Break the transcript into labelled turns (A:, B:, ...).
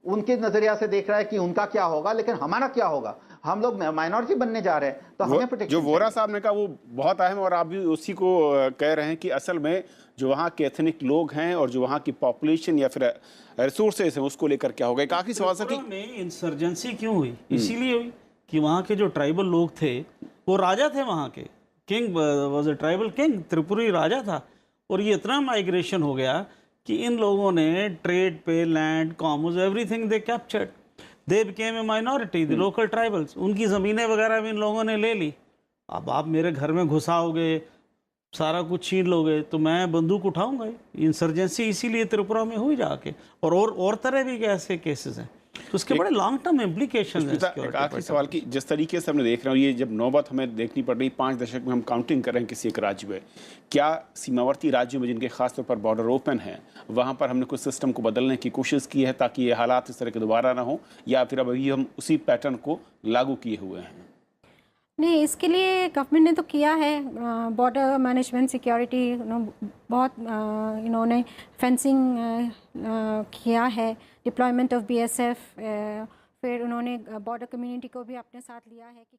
A: उनके नजरिया से देख रहा है कि उनका क्या होगा, लेकिन हमारा क्या होगा। हम लोग माइनॉरिटी बनने जा रहे हैं, तो हमें प्रोटेक्शन
B: जो वोरा साहब ने कहा वो बहुत अहम, और आप भी उसी को कह रहे हैं कि असल में जो वहाँ के एथनिक लोग हैं और जो वहाँ की पॉपुलेशन या फिर रिसोर्सेज हैं उसको लेकर क्या होगा। एक आखिरी सवाल सर कि
C: में इंसर्जेंसी क्यों हुई? इसीलिए हुई कि वहाँ के जो ट्राइबल लोग थे वो राजा थे, वहाँ के king was a tribal king, Tripuri राजा था। और ये इतना माइग्रेशन हो गया कि इन लोगों ने ट्रेड पे, land, commerce, everything they captured, they became a minority, the local tribals. उनकी ज़मीनें वगैरह भी इन लोगों ने ले ली। अब आप मेरे घर में घुसाओगे, सारा कुछ छीन लोगे, तो मैं बंदूक उठाऊंगा ही। इंसर्जेंसी इसीलिए त्रिपुरा में हुई जाके, और तरह भी के ऐसे केसेस हैं। तो उसके बड़े लॉन्ग टर्म इम्प्लीकेशन है।
B: एक आखिरी सवाल की जिस तरीके से हमने देख रहे हैं, ये जब नौबत हमें देखनी पड़ रही 5 दशक में हम काउंटिंग कर रहे हैं किसी एक राज्य में, क्या सीमावर्ती राज्यों में जिनके खासतौर पर बॉर्डर ओपन है वहाँ पर हमने कुछ सिस्टम को बदलने की कोशिश की है ताकि ये हालात इस तरह के दोबारा ना हो, या फिर अभी हम उसी पैटर्न को लागू किए हुए हैं?
D: नहीं, इसके लिए गवर्नमेंट ने तो किया है, बॉर्डर मैनेजमेंट, सिक्योरिटी, बहुत इन्होंने फेंसिंग किया है, डिप्लॉयमेंट ऑफ बीएसएफ, फिर उन्होंने बॉर्डर कम्युनिटी को भी अपने साथ लिया है कि